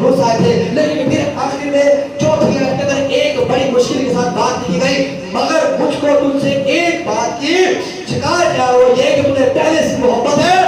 घुस आए थे। लेकिन फिर आखिर में चौथी आयत के अंदर एक बड़ी मुश्किल के साथ बात की गई, मगर मुझको तुमसे एक बात की शिकायत है, वो ये कि तुमने पहले से मोहब्बत है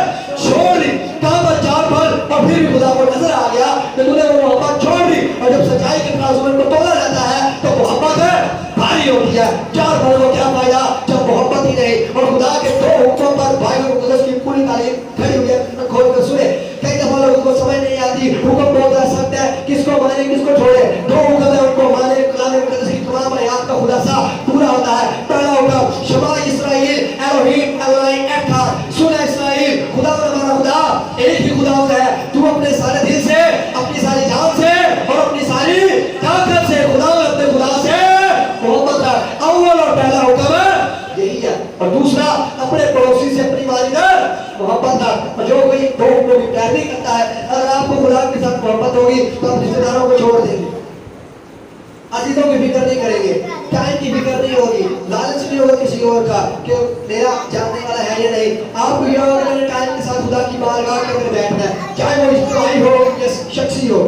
छोड़ दी। कहां पर चार फल और फिर भी खुदा को नजर आ गया कि तूने वो मोहब्बत छोड़ दी। और जब सच्चाई के तराजू में तोला जाता है तो मोहब्बत है भारी होती है। चार फल को क्या फायदा जब मोहब्बत ही नहीं। और खुदा के दो हुक्मों पर भाई और मुकद्दस की पूरी तारीफ खड़ी हुई है, खोल कर सुने। कई दफा लोगों को समझ नहीं आती, हुक्म बहुत आ सकता है, किसको माने किसको छोड़े। दो हुक्म है, उनको माने। कलाम मुकद्दस की तमाम आयत का खुलासा पूरा होता है। पहला हुक्म शमा इस्राएल एलोहीम एलोही एकाद, सुन इस्राएल खुदा हमारा खुदा एक ही खुदा है। तू अपने सारे दिल से, अपनी सारी जान से और अपनी सारी ताकत से खुदा अपने खुदा से मोहब्बत कर। अव्वल और पहला हुक्म यही है। और दूसरा अपने पड़ोसी से अपनी वालिदा मोहब्बत कर। और जो कोई दो हुक्मों की पैरवी करता है, अगर आपको खुदा के साथ मोहब्बत होगी तो आप रिश्तेदारों को छोड़ देंगे, अजीजों की फिक्र नहीं करेंगे, टाइम की फिक्र नहीं होगी, लालच नहीं होगा किसी और का कि मेरा जानने वाला है या नहीं। आपको यह होगा कि टाइम के साथ खुदा की बारगाह के अंदर बैठना है, चाहे वो इज्तिमाई हो या शख्सी हो।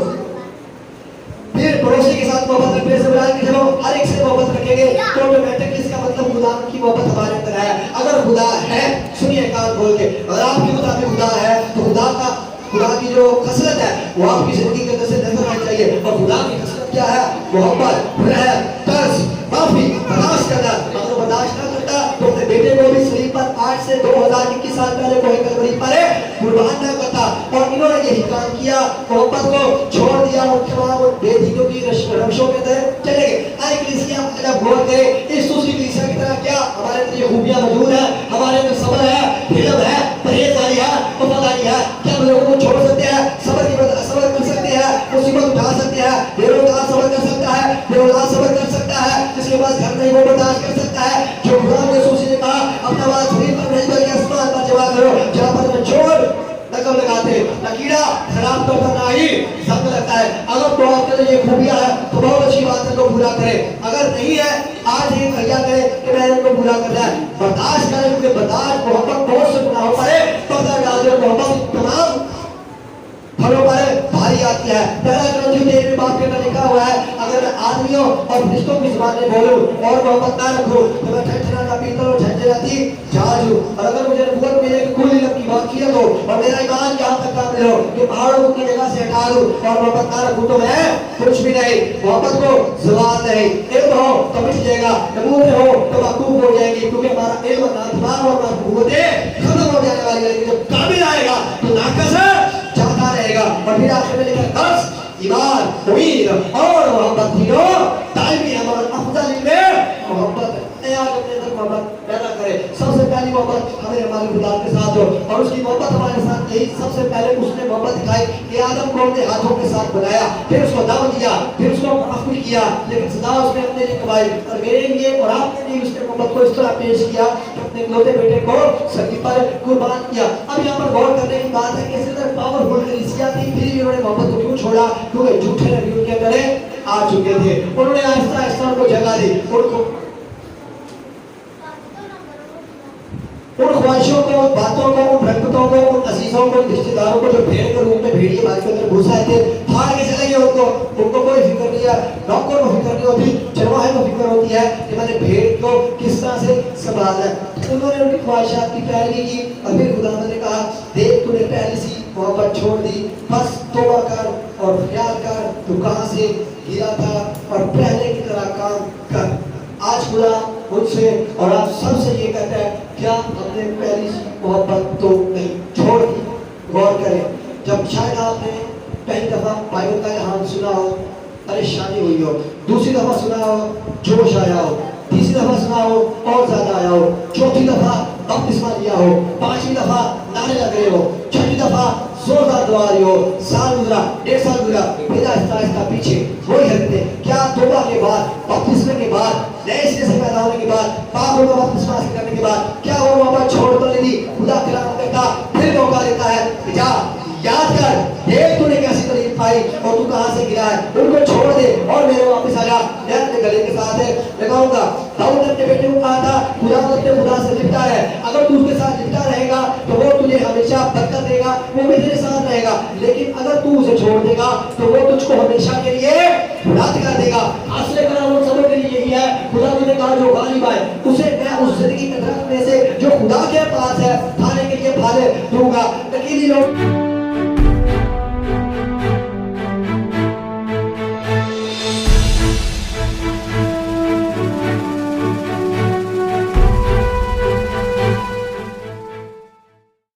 फिर पड़ोसी के साथ मोहब्बत रखने से बजाय कि जब हर एक से मोहब्बत रखेंगे तो ऑटोमेटिकली इसका मतलब खुदा की मोहब्बत हमारे अंदर है। अगर खुदा है, सुनिए कान खोल के, अगर आपके मुताबिक खुदा है तो खुदा की जो खसलत है वो आपकी जिंदगी के अंदर से नजर आनी चाहिए। और खुदा की खसलत क्या है? मोहब्बत, रहम, कर्ज, माफी, बर्दाश्त करना। अगर बर्दाश्त ना करता तो अपने बेटे को भी सलीब पर आज से 2021 साल पहले कोई कलवरी पर कुर्बान ना करता। और इन्होंने यही काम किया, मोहब्बत को छोड़ दिया और तमाम बेदीनों की रंशों के अंदर चले गए। आई कलीसिया जब गौर करें इस दूसरी कलीसिया की तरह, क्या हमारे अंदर ये खूबियां मौजूद है? हमारे अंदर सब्र है, हिलम है, परहेजगारी है, वफादारी है। क्या हम लोगों को छोड़ सकते हैं? सब्र कर सकते हैं, मुसीबत उठा सकते हैं। बेरोजगार सब्र कर सकता है, बेरोजगार सब्र कर सकता है, जिसके पास घर नहीं वो बर्दाश्त कर सकता है। जो खुदा यीशु ने कहा अपना बात जमीन पर नहीं बल्कि आसमान पर जमा करो, जहां पर मैं छोड़ लगम लगाते ना कीड़ा खराब करता ना ही जंग लगता है। अगर तो आपके लिए ये खूबियां है तो बहुत अच्छी बात है, तो पूरा करें। अगर नहीं है आज ही भैया करें कि मैंने इनको पूरा करना है। बर्दाश्त करें, क्योंकि बर्दाश्त मोहब्बत बहुत से गुनाहों पर है, पर्दा डाल दे मोहब्बत तमाम फलों पर भारी आती है। पहला ग्रंथी 13वें बाब के अंदर लिखा हुआ है, अगर मैं आदमियों और फरिश्तों की जुबान में बोलूं और मोहब्बत ना रखूं तो मैं ठठराता पीतल और झंझनाती जहाज हूं। और अगर मुझे नबूवत मिले कि कुल इल्म की वाकियत हो और मेरा ईमान यहाँ तक कामिल हो कि पहाड़ों को अपनी जगह से हटा दूं और मोहब्बत ना रखूं तो मैं कुछ भी नहीं। मोहब्बत को जवाब नहीं। इल्म हो तो मिट जाएगा, नबूवत हो तो मकूफ हो जाएगी, क्योंकि हमारा इल्म ना दिमाग और ना नबूवतें खत्म हो जाने वाली है। लेकिन जब कामिल आएगा तो नाकस है जाता रहेगा। और फिर आखिर में लिखा दस ईमान, उम्मीद और मोहब्बत तीनों दायमी है। मगर अफजल में मोहब्बत अपने अंदर मोहब्बत पैदा करे। सबसे पहली मोहब्बत हमें हमारे खुदा के साथ हो, और उसकी मोहब्बत हमारे साथ यही सबसे पहले उसने मोहब्बत दिखाई कि आदम को अपने हाथों के साथ बनाया, फिर उसको दम दिया, फिर उसको माफ भी किया, लेकिन सदा उसने अपने लिए कमाई। और मेरे लिए और आपके लिए उसने मोहब्बत को इस तरह पेश किया कि अपने इकलौते बेटे को सलीब पर कुर्बान किया। अब यहाँ पर गौर करने की बात है कि इस तरह पावरफुल कलीसिया थी, फिर भी उन्होंने मोहब्बत को क्यों छोड़ा? क्योंकि झूठे नबी उनके अंदर आ चुके थे। उन्होंने आहिस्ता आहिस्ता उनको जगा दी, उन ख्वाहिशों को, उन बातों को, उन रंगतों को, उन अजीजों को, रिश्तेदारों को जो भेड़ के रूप में भेड़िए बात के अंदर घुस आए थे, फाड़ के चले गए। उनको कोई फिक्र नहीं है, नौकर को फिक्र नहीं होती, चरवाहे को फिक्र होती है कि मैंने भेड़ को किस तरह से संभालना है। उन्होंने उनकी ख्वाहिशात की पैरवी की और फिर खुदा ने कहा देख तूने पहली सी मोहब्बत छोड़ दी, बस तौबा कर और ख्याल कर तू कहाँ से गिरा था और पहले की तरह काम कर। आज खुदा मुझसे और आप सबसे ये कहता है क्या हमने पहली मोहब्बत तो नहीं छोड़ दी? गौर करें, जब शायद आपने पहली दफा बाइबल का यहाँ सुना हो, परेशानी हुई हो, दूसरी दफा सुना हो, जोश आया हो, तीसरी दफा सुना हो और ज्यादा आया हो, चौथी दफा बपतिस्मा लिया हो, पांचवी दफा नारे लग रहे हो, छठी दफा जोरदार दुआ रही हो, साल गुजरा, 1.5 साल गुजरा, फिर आहिस्ता आहिस्ता पीछे वही हरकतें। क्या तौबा के बाद, बपतिस्मे के बाद, नए सिरे से पैदा होने के बाद, पाक होकर बपतिस्मा करने के बाद क्या वो मोहब्बत छोड़ तो नहीं दी? खुदा कलाम करता फिर मौका देता है, जा याद कर, देख तूने कैसी तरीके पाई और तू कहां से गिरा है, उनको छोड़ दे और मेरे वापस आ जा, मैं अपने गले के साथ लगाऊंगा। दाऊद अपने बेटे को कहा था खुदा अपने खुदा से लिपटा है, अगर तू उसके साथ लिपटा रहेगा तो वो तुझे हमेशा बरकत देगा, वो भी तेरे साथ रहेगा, लेकिन अगर तू उसे छोड़ देगा तो वो तुझको हमेशा के लिए रात कर देगा। हासिल करना वो सबों के लिए यही है, खुदा ने कहा जो गालिब है उसे मैं उस जिंदगी के दरख्त में से जो खुदा के पास है खाने के लिए फल दूंगा। अकेली लोग